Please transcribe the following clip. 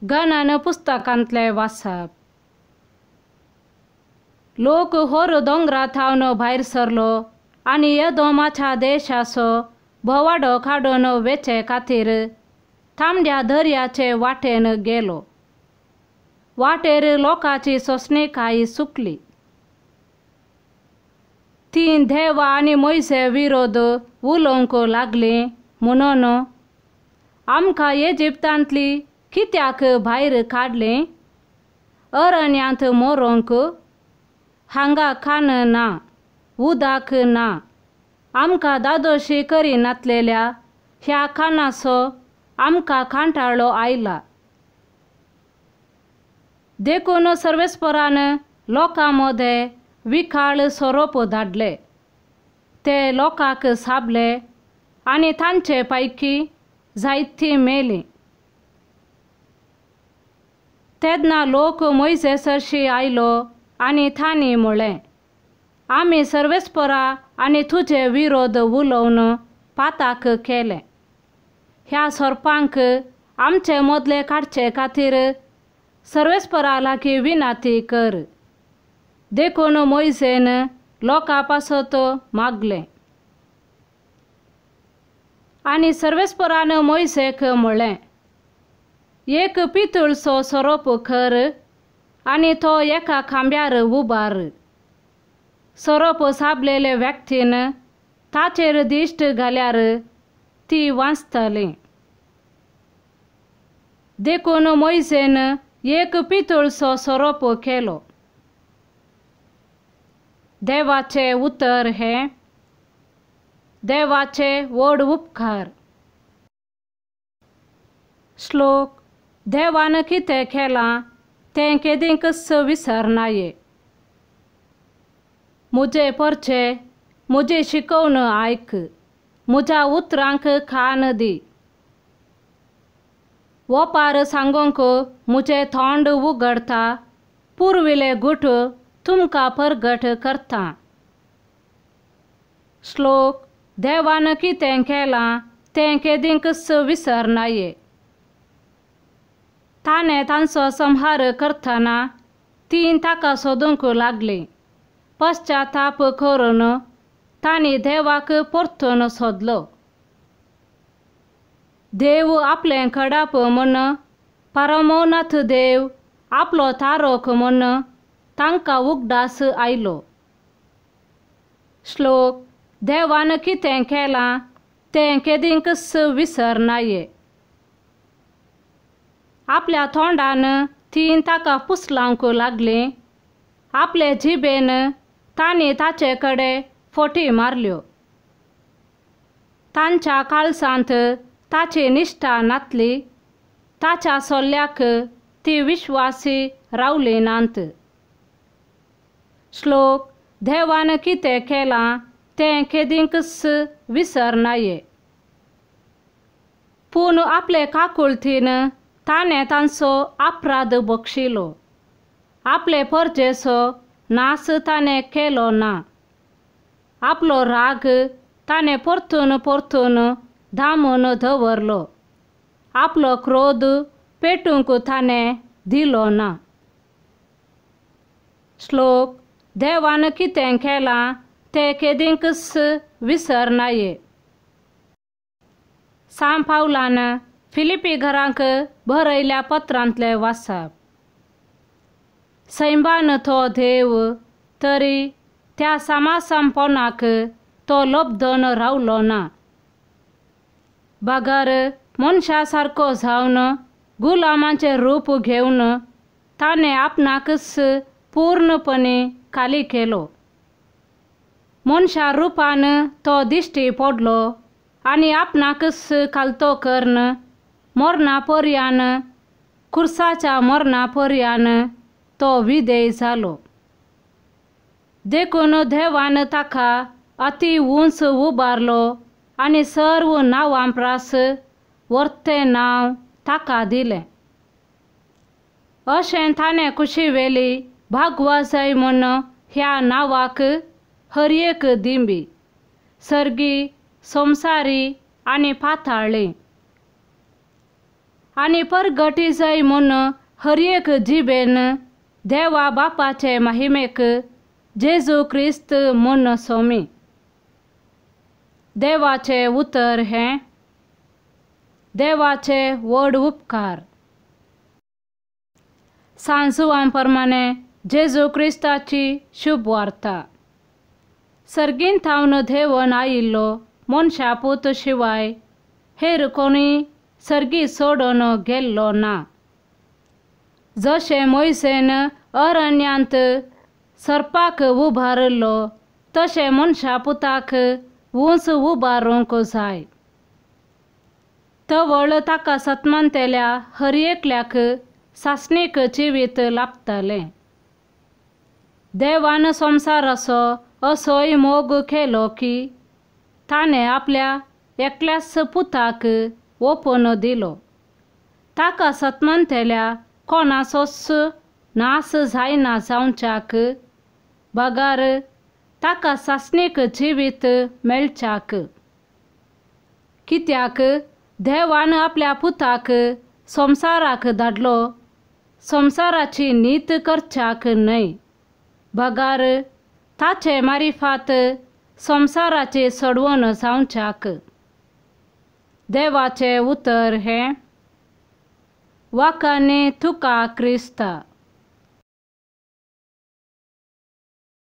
गणान पुस्तकांतले वाचप. लोक होर दोंगरा थावन भायर सरलो आनी एदोमाच्या देशाचो भोवाडो काडून वेचे खातीर थांबड्या दर्याचे वाटेन गेलो. वाटेर लोकांची सोंसणीकाय सुकली. ती देवा आनी मोइसे विरोध उलोवंक लागली म्हणून आमकां इजिप्तांतली कित्याक भायर काडलें? अरण्यांत मरोंक? हांगा खाण ना, उदक ना. आमकां दादोशी करिनासलेल्या ह्या खाणाचो आमकां कांटाळो आयला. देखून सर्वेस्परान लोकां मदें विखाळ सोरोप धाडले. ते लोकांक साबले आनी तांचे पैकी जायतीं मेलीं. तेन्ना लोक मोइसेसाशी आयलो आनी तांणी म्हळें, आमी सर्वेस्परा आनी तुजे विरोध उलोवन पाताक केलें. ह्या सोरपांक आमचे मदले काडचे खातीर सर्वेस्परा लागीं विनंती कर. देखून मोइसेन लोकां पासत मागलें. आनी सर्वेस्परान मोइसेक म्हळें, एक पितळचो सोरोप कर आनी तो एका खांब्यार उबार. सोरोप साबलेले व्यक्तीन ताचेर दिश्ट घाल्यार ती वाचतली. देखून मोइसेन एक पितळचो सोरोप केलो. देवाचे उतर हे. देवाचे व्हड उपकार. श्लोक. देवान कितें केलां तें केदींकच विसरनाये. मुजे परचे मुजी शिकवण आयक. म्हज्या उतरांक कान दी. वोपार सांगोंक मुजें तोंड उगडटा. पुर्विले गुट तुमकां परगट करता. श्लोक. देवान कितें केलां तें केदींकच विसरनाये. ताणें तांचो संहार करतना तीं ताका सोदूंक लागलीं. पश्चाताप करून तांणी देवाक परतून सोदलो. देव आपलें कडाप म्हूण परमोन्नत देव आपलो तारोक म्हूण तांकां उगडास आयलो. श्लोक. देवान कितें केलां तें केदींकच विसरनाये. आपल्या तोंडान तीं ताका पुसलांक लागलीं. आपले जिबेन तांणी ताचे कडेन फोटी मारल्यो. तांच्या काळजांत ताची निश्ठा नासली. ताच्या सोल्ल्याक ती विश्वासी रावली नात. श्लोक. देवान कितें केलां तें केदींकच विसरनाये. पूण आपले काकुळतीन ताणें तांचो अपराध बक्षिलो. आपले परजेचो नास ताणें केलो ना. आपलो राग ताणें परतून परतून धामून दवरलो. आपलो क्रोध पेटूंक ताणें दिलो ना. श्लोक. देवान कितें केलां तें केदींकच विसरनाये. सांत पावलान फिलिपी घरांक बरयल्या पत्रांतले वाचप. सैमान तो देव तरी त्या समासमपणाक तो लबधन रावलो ना. बागर मनशा सारको जावन गुलामांचे रूप घेवन ताणें आपणाकच पूर्णपणे खाली केलो. मनशा रुपान तो दिश्टी पडलो आनी आपणाकच खालतो करून मरणापर्यान खुर्साच्या मरणापर्यान तो विधेय जालो. देखून देवान ताका अति उंच उबारलो आनी सर्व नांवां प्रास वर्ते नांव ताका दिलें. अशें ताणें कुशिवेली भागवा जाय म्हूण ह्या नांवाक हर एक दिंबी, सर्गी, संवसारी आनी पाताळी आनी परगटी जाय म्हूण हर एक जिबेन देवा बापाचे महिमेक जेजू क्रिस्त म्हूण सोमी. देवाचे उतर हें देवाचे व्हड उपकार. सांजुवां प्रमाणे जेजू क्रिस्ताची शुभ वार्ता. सर्गीन थावन देवन आयिल्लो मनशा पूत शिवाय हेर कोणी सर्गी सोडून गेल्लो ना. जशें मोइसेन अरण्यांत सर्पाक उबारलो तशें मनशा पुताक उंच उबारूंक जाय. तवळ ताका सतमंतेल्या हर एकल्याक सासणीक जिवीत लाभतलें. देवान संवसाराचो असोय मोग केलो की ताणें आपल्या एकल्याच पुताक ओपून दिलो. ताका सतमंतेल्या कोणाचोच नास जायना जावच्याक बगार ताका सासणीक जिवीत मेळच्याक. कित्याक देवान आपल्या पुताक संवसाराक धाडलो संवसाराची नीत करच्याक न्हय, बगार ताचे मारिफात संवसाराची सोडवण जावच्याक. देवाचे उतर हें वाखाणे तुका क्रिस्ता.